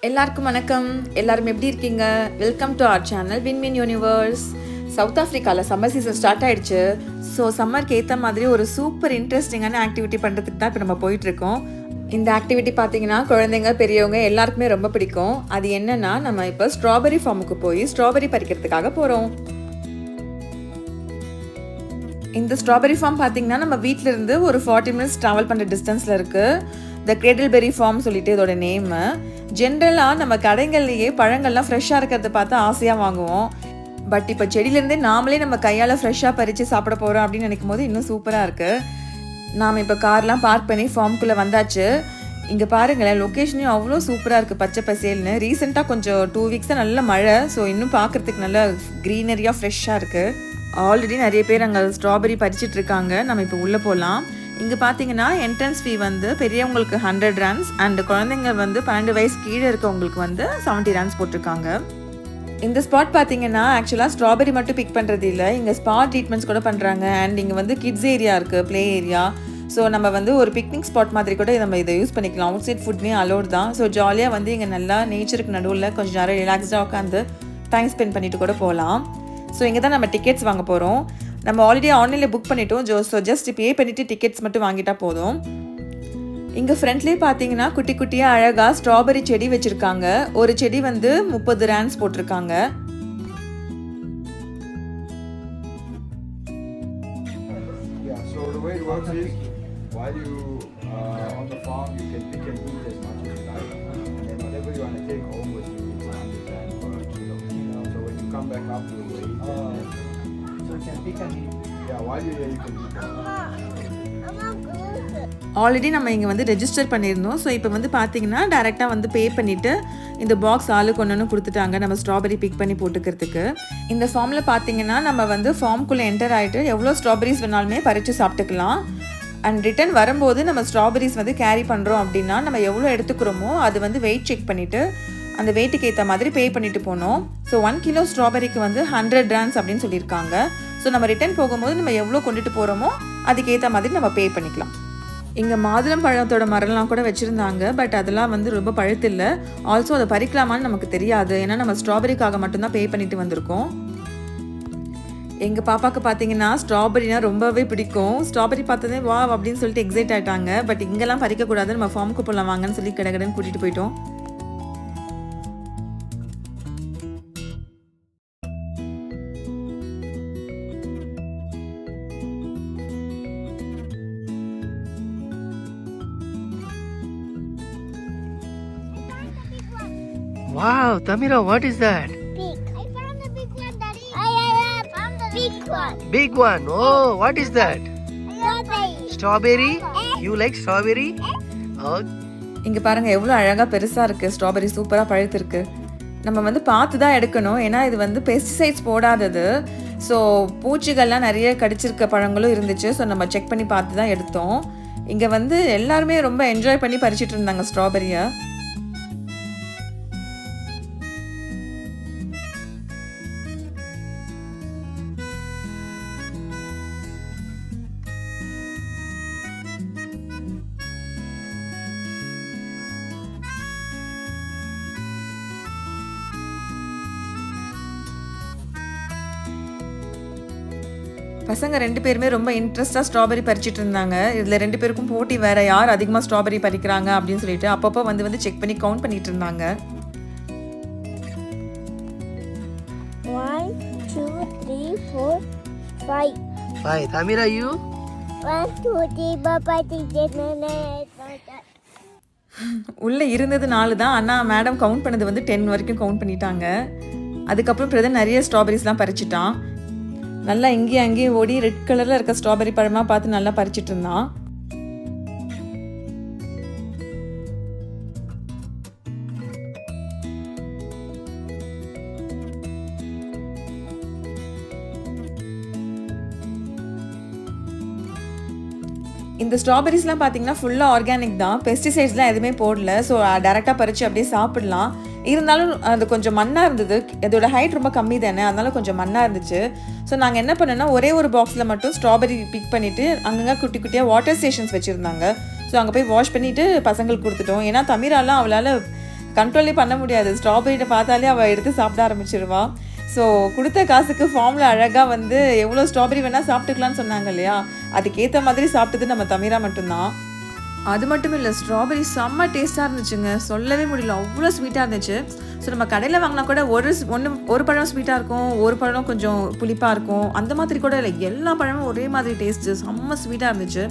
எல்லாருக்கும் வணக்கம். எல்லாரும் எப்படி இருக்கீங்க? Welcome to our channel Winwin universe. South ஆஃப்ரிக்காவில் சம்மர் சீசன் ஸ்டார்ட் ஆகிடுச்சு. ஸோ சம்மருக்கு ஏற்ற மாதிரி ஒரு சூப்பர் இன்ட்ரெஸ்டிங்கான ஆக்டிவிட்டி பண்ணுறதுக்கு தான் இப்போ நம்ம போயிட்டுருக்கோம். இந்த ஆக்டிவிட்டி பார்த்தீங்கன்னா குழந்தைங்க பெரியவங்க எல்லாருக்குமே ரொம்ப பிடிக்கும். அது என்னென்னா, நம்ம இப்போ ஸ்ட்ராபெரி ஃபார்முக்கு போய் ஸ்ட்ராபெரி பறிக்கிறதுக்காக போகிறோம். இந்த ஸ்ட்ராபெரி ஃபார்ம் பார்த்தீங்கன்னா நம்ம வீட்டிலேருந்து ஒரு 40 மினிட்ஸ் ட்ராவல் பண்ணுற டிஸ்டன்ஸில் இருக்குது. த கிரேடில்பெரி ஃபார்ம் சொல்லிட்டு இதோட நேமு. ஜென்ரலாக நம்ம கடைகள்லேயே பழங்கள்லாம் ஃப்ரெஷ்ஷாக இருக்கிறத பார்த்து ஆசையாக வாங்குவோம். பட் இப்போ செடியிலேருந்தே நாமளே நம்ம கையால் ஃப்ரெஷ்ஷாக பறித்து சாப்பிட போகிறோம் அப்படின்னு நினைக்கும் போது இன்னும் சூப்பராக இருக்குது. நாம் இப்போ கார்லாம் பார்க் பண்ணி ஃபார்முக்குள்ளே வந்தாச்சு. இங்கே பாருங்களேன், லொக்கேஷனையும் அவ்வளோ சூப்பராக இருக்குது, பச்சை பசேல்னு. ரீசெண்டாக கொஞ்சம் 2 வீக்ஸாக நல்ல மழை. ஸோ இன்னும் பார்க்குறதுக்கு நல்லா க்ரீனரியாக ஃப்ரெஷ்ஷாக இருக்குது. ஆல்ரெடி நிறைய பேர் அங்கே ஸ்ட்ராபெரி பறிச்சிட்டு இருக்காங்க. நம்ம இப்போ உள்ளே போகலாம். இங்கே பார்த்தீங்கன்னா என்ட்ரன்ஸ் ஃபீ வந்து பெரியவங்களுக்கு 100 ரன்ஸ் அண்ட் குழந்தைங்க வந்து 12 வயசு கீழே இருக்கவங்களுக்கு வந்து 70 ரன்ஸ் போட்டிருக்காங்க. இந்த ஸ்பாட் பார்த்தீங்கன்னா ஆக்சுவலாக ஸ்ட்ராபெரி மட்டும் பிக் பண்ணுறது இல்லை, இங்கே ஸ்பா ட்ரீட்மெண்ட்ஸ் கூட பண்ணுறாங்க. அண்ட் இங்கே வந்து கிட்ஸ் ஏரியா இருக்குது, ப்ளே ஏரியா. ஸோ நம்ம வந்து ஒரு பிக்னிக் ஸ்பாட் மாதிரி கூட நம்ம இதை யூஸ் பண்ணிக்கலாம். அவுட் சைட் ஃபுட்மே அலோட் தான். ஸோ ஜாலியாக வந்து இங்கே நல்லா நேச்சருக்கு நடுவில் கொஞ்சம் நேரம் ரிலாக்ஸ்டாக உட்காந்து டைம் ஸ்பெண்ட் பண்ணிட்டு கூட போகலாம். ஸோ இங்கே தான் நம்ம டிக்கெட்ஸ் வாங்க போகிறோம். நம்ம ஆல்ரெடி ஆன்லைனில் புக் பண்ணிட்டோம். ஸோ ஜஸ்ட் பே பண்ணிவிட்டு டிக்கெட்ஸ் மட்டும் வாங்கிட்டா போதும். இங்கே ஃப்ரண்ட்லேயே பார்த்தீங்கன்னா குட்டி குட்டியாக அழகாக ஸ்ட்ராபெரி செடி வச்சுருக்காங்க. ஒரு செடி வந்து 30 ரேண்ட்ஸ் போட்டிருக்காங்க. ஆல்ரெடி நம்ம இங்கே வந்து ரெஜிஸ்டர் பண்ணியிருந்தோம். ஸோ இப்போ வந்து பார்த்தீங்கன்னா டேரெக்டாக வந்து பே பண்ணிவிட்டு இந்த பாக்ஸ் ஆளுக்கு ஒன்று கொடுத்துட்டாங்க நம்ம ஸ்ட்ராபெரி பிக் பண்ணி போட்டுக்கிறதுக்கு. இந்த ஃபார்மில் பார்த்தீங்கன்னா நம்ம வந்து ஃபார்முக்குள்ளே என்டர் ஆகிட்டு எவ்வளோ ஸ்ட்ராபெரிஸ் வேணாலுமே பறித்து சாப்பிட்டுக்கலாம். அண்ட் ரிட்டன் வரும்போது நம்ம ஸ்ட்ராபெரிஸ் வந்து கேரி பண்ணுறோம் அப்படின்னா நம்ம எவ்வளோ எடுத்துக்கிறோமோ அது வந்து வெயிட் செக் பண்ணிவிட்டு அந்த வெயிட்டுக்கு ஏற்ற மாதிரி பே பண்ணிட்டு போனோம். ஸோ 1 கிலோ ஸ்ட்ராபெரிக்கு வந்து 100 ரேண்ட்ஸ் அப்படின்னு சொல்லியிருக்காங்க. ஸோ நம்ம ரிட்டன் போகும்போது நம்ம எவ்வளோ கொண்டுட்டு போகிறோமோ அதுக்கேற்ற மாதிரி நம்ம பே பண்ணிக்கலாம். இங்கே மாதுளம் பழத்தோட மரம்லாம் கூட வச்சுருந்தாங்க. பட் அதெல்லாம் வந்து ரொம்ப பழுத்தில்லை. ஆல்சோ அதை பறிக்கலாமான்னு நமக்கு தெரியாது. ஏன்னா நம்ம ஸ்ட்ராபெரிக்காக மட்டும்தான் பே பண்ணிட்டு வந்திருக்கோம். எங்கள் பாப்பாவுக்கு பார்த்தீங்கன்னா ஸ்ட்ராபெரினா ரொம்பவே பிடிக்கும். ஸ்ட்ராபெரி பார்த்ததே வா அப்படின்னு சொல்லிட்டு எக்ஸைட் ஆகிட்டாங்க. பட் இங்கெல்லாம் பறிக்கக்கூடாது, நம்ம ஃபார்முக்கு போகலாம் வாங்கன்னு சொல்லி கடகடன்னு கூட்டிகிட்டு போயிட்டோம். Wow, Tamira, what is that? Big. I found the big one, Daddy. I found the big one. Big one. Oh, what is that? Strawberry. Strawberry? You like strawberry? Oh. இங்கே பாருங்கள் எவ்வளோ அழகாக பெருசாக இருக்குது. ஸ்ட்ராபெரி சூப்பராக பழுத்திருக்கு. நம்ம வந்து பார்த்து தான் எடுக்கணும். ஏன்னா இது வந்து பெஸ்டிசைட்ஸ் போடாதது. ஸோ பூச்சிகள்லாம் நிறைய கடிச்சிருக்க பழங்களும் இருந்துச்சு. ஸோ நம்ம செக் பண்ணி பார்த்து தான் எடுத்தோம். இங்கே வந்து எல்லாருமே ரொம்ப என்ஜாய் பண்ணி பறிச்சிட்டு இருந்தாங்க ஸ்ட்ராபெரியை. பசங்க 2 பேருமே ரொம்ப இன்ட்ரெஸ்டாக ஸ்ட்ராபெரி பறிச்சிட்டு இருந்தாங்க. இதில் 2 பேருக்கும் போட்டி வேறு, யார் அதிகமாக ஸ்ட்ராபெரி பறிக்கிறாங்க அப்படின்னு சொல்லிட்டு அப்பப்போ வந்து செக் பண்ணி கவுண்ட் பண்ணிட்டு இருந்தாங்க. 1, 2, 3, 4, 5. 5. Tamira, you? 1, 2, 3, 4, 5, 6, 7, 8, 9. உள்ளே இருந்தது 4 தான். ஆனால் மேடம் கவுண்ட் பண்ணது வந்து 10 வரைக்கும் கவுண்ட் பண்ணிட்டாங்க. அதுக்கப்புறம் பிரதர் நிறைய ஸ்ட்ராபெரிஸ்லாம் பறிச்சிட்டான். நல்லா இங்கேயும் அங்கேயும் ஓடி ரெட் கலரில் இருக்க ஸ்ட்ராபெரி பழமாக பார்த்து நல்லா பறிச்சிட்டு இருந்தான். இந்த ஸ்ட்ராபெரிஸ்லாம் பார்த்தீங்கன்னா ஃபுல்லாக ஆர்கானிக் தான், பெஸ்டிசைட்ஸ்லாம் எதுவுமே போடல. ஸோ டேரெக்டாக பறித்து அப்படியே சாப்பிடலாம். இருந்தாலும் அது கொஞ்சம் மண்ணாக இருந்தது. இதோட ஹைட் ரொம்ப கம்மி தானே, அதனால கொஞ்சம் மண்ணாக இருந்துச்சு. ஸோ நாங்கள் என்ன பண்ணோன்னா ஒரே ஒரு பாக்ஸில் மட்டும் ஸ்ட்ராபெரி பிக் பண்ணிவிட்டு அங்கங்கே குட்டி குட்டியாக வாட்டர் ஸ்டேஷன்ஸ் வச்சுருந்தாங்க. ஸோ அங்கே போய் வாஷ் பண்ணிவிட்டு பசங்களுக்கு கொடுத்துட்டோம். ஏன்னா தமிராலாம் அவளால் கண்ட்ரோலே பண்ண முடியாது. ஸ்ட்ராபெரியை பார்த்தாலே அவள் எடுத்து சாப்பிட ஆரம்பிச்சிருவா. ஸோ கொடுத்த காசுக்கு ஃபார்மில் அழகாக வந்து எவ்வளோ ஸ்ட்ராபெரி வேணால் சாப்பிட்டுக்கலான்னு சொன்னாங்க இல்லையா, அதுக்கேற்ற மாதிரி சாப்பிட்டது நம்ம தமிரா மட்டும்தான். அது மட்டும் இல்லை, ஸ்ட்ராபெரி செம்ம டேஸ்ட்டாக இருந்துச்சுங்க, சொல்லவே முடியல, அவ்வளோ ஸ்வீட்டாக இருந்துச்சு. ஸோ நம்ம கடையில் வாங்கினா கூட ஒரு பழம் ஸ்வீட்டாக இருக்கும், ஒரு பழம் கொஞ்சம் புளிப்பாக இருக்கும், அந்த மாதிரி கூட இல்லை, எல்லா பழமும் ஒரே மாதிரி டேஸ்ட்டு, செம்ம ஸ்வீட்டாக இருந்துச்சு.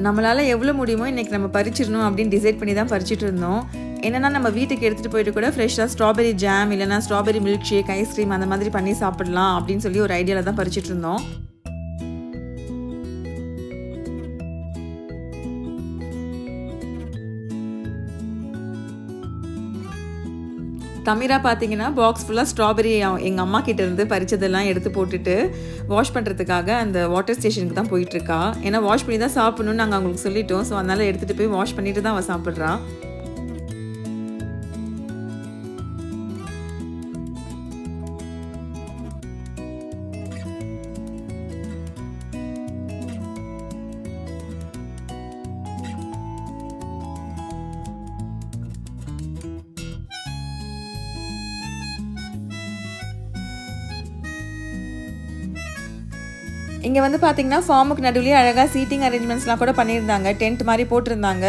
நம்மளால் எவ்வளோ முடியுமோ இன்றைக்கி நம்ம பறிச்சிடணும் அப்படின்னு டிசைட் பண்ணி தான் பறிச்சிட்டு இருந்தோம். என்னென்னா நம்ம வீட்டுக்கு எடுத்துகிட்டு போயிட்டு கூட ஃப்ரெஷ்ஷாக ஸ்ட்ராபெரி ஜாம் இல்லைனா ஸ்ட்ராபெரி மில்க் ஷேக், ஐஸ்கிரீம் அந்த மாதிரி பண்ணி சாப்பிடலாம் அப்படின்னு சொல்லி ஒரு ஐடியாவில் தான் பறிச்சிட்டு இருந்தோம். தமிரா பார்த்தீங்கன்னா பாக்ஸ் ஃபுல்லாக ஸ்ட்ராபெரி எங்கள் அம்மா கிட்டேருந்து பறிச்சதெல்லாம் எடுத்து போட்டுட்டு வாஷ் பண்ணுறதுக்காக அந்த வாட்டர் ஸ்டேஷனுக்கு தான் போயிட்டுருக்கா. ஏன்னா வாஷ் பண்ணி தான் சாப்பிடணும்னு நாங்கள் அவங்களுக்கு சொல்லிட்டோம். ஸோ அதனால் எடுத்துகிட்டு போய் வாஷ் பண்ணிட்டு தான் அவள் சாப்பிட்றா. இங்கே வந்து பார்த்தீங்கன்னா ஃபார்முக்கு நடுவுலேயே அழகாக சீட்டிங் அரேஞ்ச்மெண்ட்ஸ்லாம் கூட பண்ணியிருந்தாங்க, டென்ட் மாதிரி போட்டிருந்தாங்க.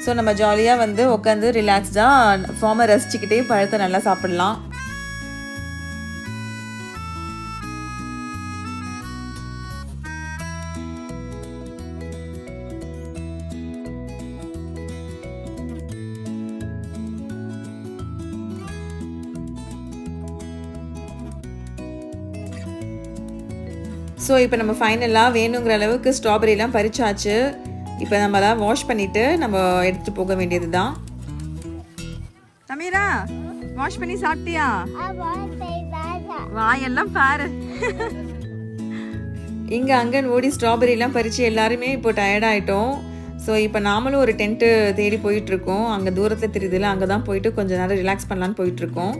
ஸோ நம்ம ஜாலியாக வந்து உட்காந்து ரிலாக்ஸ்டாக ஃபார்மை ரசிச்சுக்கிட்டே பழத்தை நல்லா சாப்பிட்லாம். ஸோ இப்போ நம்ம ஃபைனலாக வேணுங்கிற அளவுக்கு ஸ்ட்ராபெரிலாம் பறிச்சாச்சு. இப்போ நம்மளாம் வாஷ் பண்ணிவிட்டு நம்ம எடுத்துகிட்டு போக வேண்டியது தான். தமிரா, வாஷ் பண்ணி சாப்பிட்டியா? வாயெல்லாம் பாரு. இங்கே அங்கே ஓடி ஸ்ட்ராபெரிலாம் பறித்து எல்லாருமே இப்போ டயர்டாயிட்டோம். ஸோ இப்போ நாமளும் ஒரு டென்ட்டு தேடி போயிட்டுருக்கோம். அங்கே தூரத்தில் தெரியுதுல, அங்கே தான் போயிட்டு கொஞ்சம் நேரம் ரிலாக்ஸ் பண்ணலான்னு போயிட்டுருக்கோம்.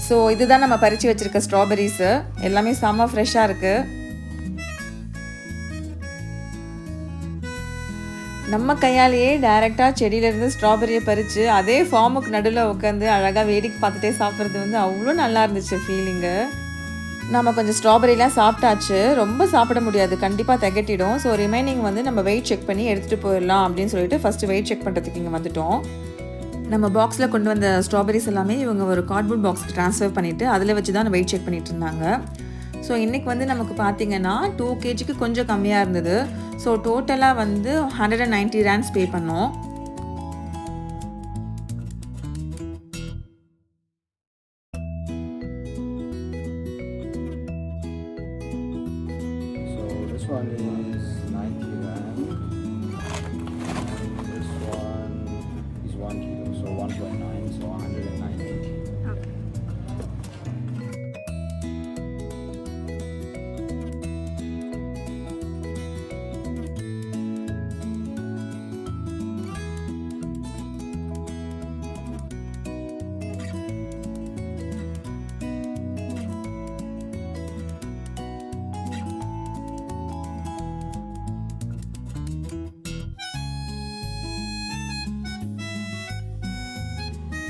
ஸோ இதுதான் நம்ம பறித்து வச்சுருக்க ஸ்ட்ராபெரிஸு, எல்லாமே செம்ம ஃப்ரெஷ்ஷாக இருக்குது. நம்ம கையாலேயே டைரெக்டாக செடியிலேருந்து ஸ்ட்ராபெரியை பறித்து அதே ஃபார்முக்கு நடுவில் உட்காந்து அழகாக வேடிக்கை பார்த்துட்டே சாப்பிட்றது வந்து அவ்வளோ நல்லா இருந்துச்சு ஃபீலிங்கு. நம்ம கொஞ்சம் ஸ்ட்ராபெரிலாம் சாப்பிட்டாச்சு, ரொம்ப சாப்பிட முடியாது, கண்டிப்பாக திகட்டிடும். ஸோ ரிமைனிங் வந்து நம்ம வெயிட் செக் பண்ணி எடுத்துகிட்டு போயிடலாம் அப்படின்னு சொல்லிட்டு ஃபஸ்ட்டு வெயிட் செக் பண்ணுறதுக்கு இங்கே வந்துட்டோம். நம்ம பாக்ஸில் கொண்டு வந்த ஸ்ட்ராபெரிஸ் எல்லாமே இவங்க ஒரு கார்ட்போர்ட் பாக்ஸுக்கு ட்ரான்ஸ்ஃபர் பண்ணிவிட்டு அதில் வச்சு தான் வெயிட் செக் பண்ணிட்டு இருந்தாங்க. ஸோ இன்றைக்கி வந்து நமக்கு பார்த்திங்கன்னா 2 kg கொஞ்சம் கம்மியாக இருந்தது. ஸோ டோட்டலாக வந்து 190 rands பே பண்ணோம். This one is 90 rand. And this one is 1 kilo, so 1.9, so 190. Okay.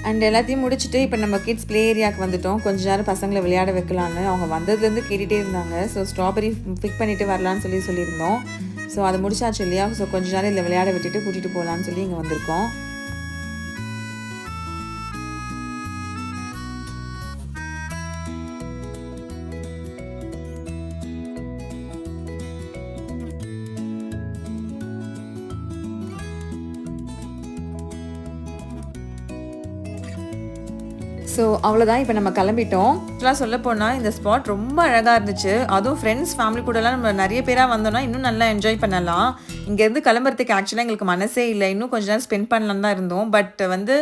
And எல்லாத்தையும் முடிச்சுட்டு இப்போ நம்ம கிட்ஸ் ப்ளே ஏரியாவுக்கு வந்துட்டோம். கொஞ்ச நேரம் பசங்களை விளையாட வைக்கலான்னு அவங்க வந்ததுலேருந்து கேட்டுகிட்டே இருந்தாங்க. ஸோ ஸ்ட்ராபெரி பிக் பண்ணிவிட்டு வரலான்னு சொல்லியிருந்தோம். ஸோ அதை முடிச்சாச்சு இல்லையா, ஸோ கொஞ்ச நேரம் இதில் விளையாட விட்டுட்டு கூட்டிகிட்டு போகலான்னு சொல்லி இங்கே வந்திருக்கோம். ஸோ அவ்வளோதான், இப்போ நம்ம கிளம்பிட்டோம். ஆக்சுவலாக சொல்ல போனால் இந்த ஸ்பாட் ரொம்ப அழகாக இருந்துச்சு. அதுவும் ஃப்ரெண்ட்ஸ் ஃபேமிலி கூடலாம் நம்ம நிறைய பேராக வந்தோம்னா இன்னும் நல்லா என்ஜாய் பண்ணலாம். இங்கேருந்து கிளம்புறதுக்கு ஆக்சுவலாக எங்களுக்கு மனசே இல்லை, இன்னும் கொஞ்ச நேரம் ஸ்பெண்ட் பண்ணலாம் தான் இருந்தோம். பட் வந்து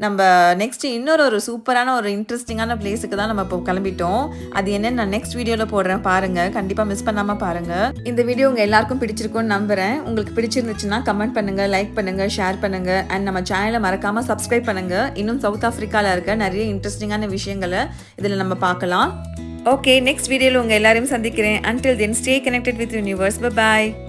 நம்ம நெக்ஸ்ட் இன்னொரு சூப்பரான ஒரு இன்ட்ரெஸ்டிங்கான பிளேஸுக்கு தான் நம்ம இப்போ கிளம்பிட்டோம். அது என்னன்னு நான் நெக்ஸ்ட் வீடியோவில் போடுறேன், பாருங்கள், கண்டிப்பாக மிஸ் பண்ணாமல் பாருங்கள். இந்த வீடியோ உங்கள் எல்லாருக்கும் பிடிச்சிருக்கும்னு நம்புகிறேன். உங்களுக்கு பிடிச்சிருந்துச்சுன்னா கமெண்ட் பண்ணுங்கள், லைக் பண்ணுங்கள், ஷேர் பண்ணுங்கள். அண்ட் நம்ம சேனலை மறக்காமல் சப்ஸ்கிரைப் பண்ணுங்கள். இன்னும் சவுத் ஆஃப்ரிக்காவில் இருக்க நிறைய இன்ட்ரெஸ்டிங்கான விஷயங்களை இதில் நம்ம பார்க்கலாம். ஓகே, நெக்ஸ்ட் வீடியோவில் உங்கள் எல்லாரையும் சந்திக்கிறேன். Until then, stay connected with universe. Bye bye.